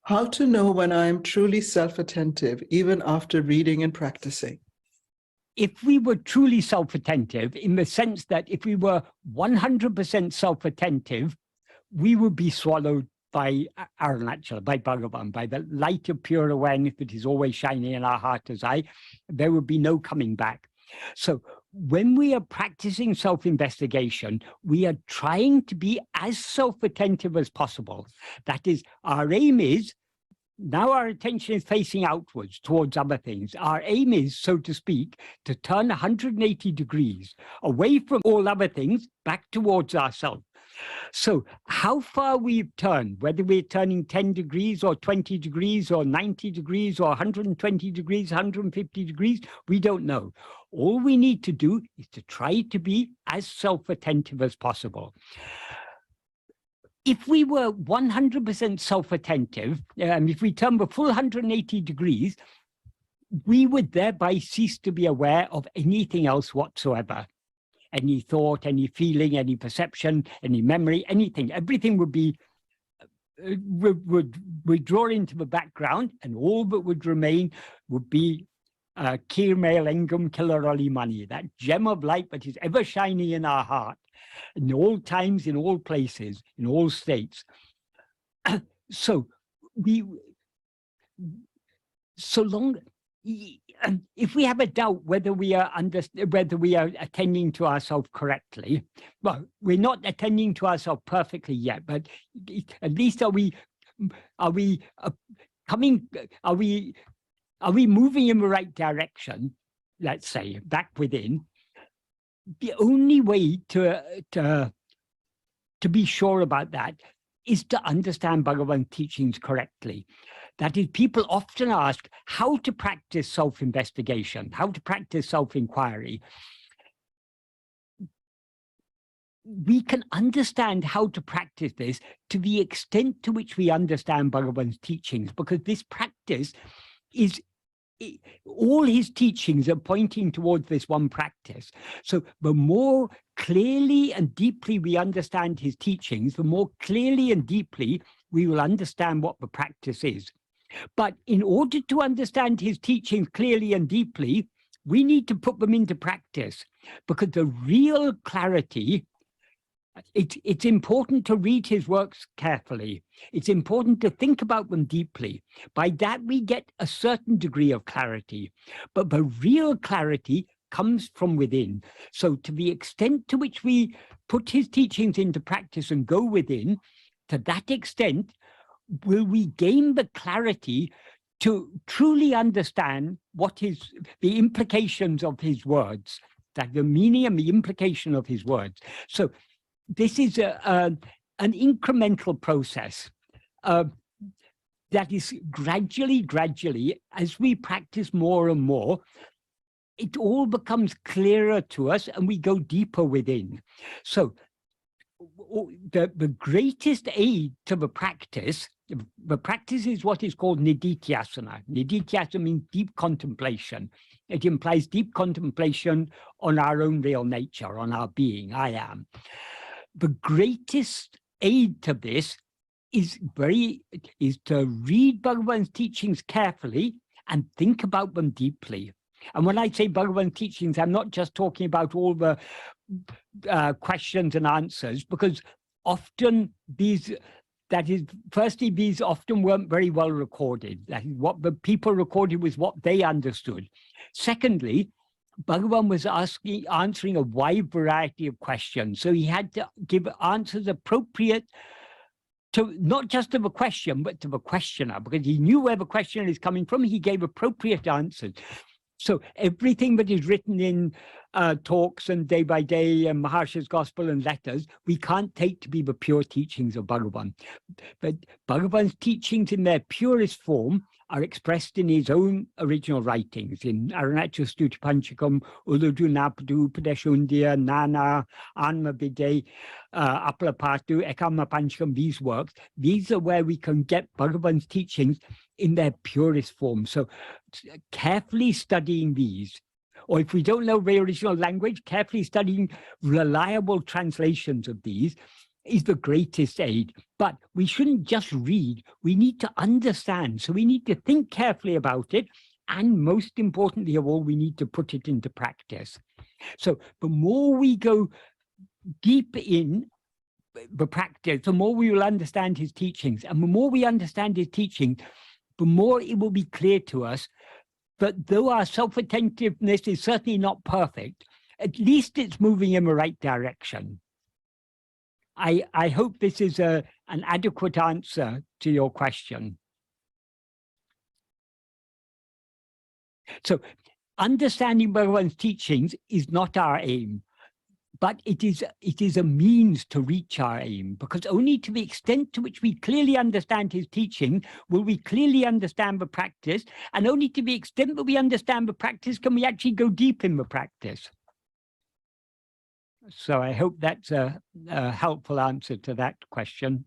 How to know when I am truly self-attentive, even after reading and practicing? If we were truly self-attentive, in the sense that if we were 100% self-attentive, we would be swallowed by Arunachala, by Bhagavan, by the light of pure awareness that is always shining in our heart as I. There would be no coming back. So when we are practicing self-investigation, we are trying to be as self-attentive as possible. That is, our aim is, now our attention is facing outwards towards other things. Our aim is, so to speak, to turn 180 degrees away from all other things back towards ourselves. So how far we've turned, whether we're turning 10 degrees or 20 degrees or 90 degrees or 120 degrees, 150 degrees, we don't know. All we need to do is to try to be as self-attentive as possible. If we were 100% self-attentive, if we turn the full 180 degrees, we would thereby cease to be aware of anything else whatsoever. Any thought, any feeling, any perception, any memory, anything, everything would be, would withdraw into the background, and all that would remain would be Kirme Lengam Kilarali Mani, that gem of light that is ever shining in our heart, in all times, in all places, in all states. So if we have a doubt whether we are attending to ourselves correctly, well, we're not attending to ourselves perfectly yet, but at least are we moving in the right direction? Let's say back within. The only way to be sure about that is to understand Bhagavan's teachings correctly. That is, people often ask how to practice self-investigation, how to practice self-inquiry. We can understand how to practice this to the extent to which we understand Bhagavan's teachings, because this practice is, all his teachings are pointing towards this one practice. So the more clearly and deeply we understand his teachings, the more clearly and deeply we will understand what the practice is. But in order to understand his teachings clearly and deeply, we need to put them into practice, because the real clarity, it's important to read his works carefully. It's important to think about them deeply. By that, we get a certain degree of clarity. But the real clarity comes from within. So to the extent to which we put his teachings into practice and go within, to that extent, will we gain the clarity to truly understand what the implications of his words, that the meaning and the implication of his words. So this is an incremental process that is gradually, as we practice more and more, it all becomes clearer to us and we go deeper within. So the greatest aid to the practice is what is called nididhyasana. Nididhyasana means deep contemplation. It implies deep contemplation on our own real nature, on our being, I am. The greatest aid to this is to read Bhagavan's teachings carefully and think about them deeply. And when I say Bhagavan's teachings, I'm not just talking about all the questions and answers, because often these often weren't very well recorded. That is, what the people recorded was what they understood. Secondly, Bhagavan was answering a wide variety of questions. So he had to give answers appropriate to not just to the question, but to the questioner, because he knew where the questioner is coming from. He gave appropriate answers. So everything that is written in talks and day by day and Maharshi's gospel and letters, we can't take to be the pure teachings of Bhagavan. But Bhagavan's teachings in their purest form are expressed in his own original writings, in Arunachala Stuti Panchakam, Uludu Napadu, Padeshundia, Nana, Ātma-vicāra, Apalapatu, Ekama Panchakam, these works. These are where we can get Bhagavan's teachings in their purest form. So carefully studying these, or if we don't know the original language, carefully studying reliable translations of these, is the greatest aid. But we shouldn't just read, we need to understand. So we need to think carefully about it. And most importantly of all, we need to put it into practice. So the more we go deep in the practice, the more we will understand his teachings. And the more we understand his teaching, the more it will be clear to us that though our self-attentiveness is certainly not perfect, at least it's moving in the right direction. I hope this is an adequate answer to your question. So understanding Bhagavan's teachings is not our aim, but it is a means to reach our aim, because only to the extent to which we clearly understand his teaching will we clearly understand the practice, and only to the extent that we understand the practice can we actually go deep in the practice. So I hope that's a helpful answer to that question.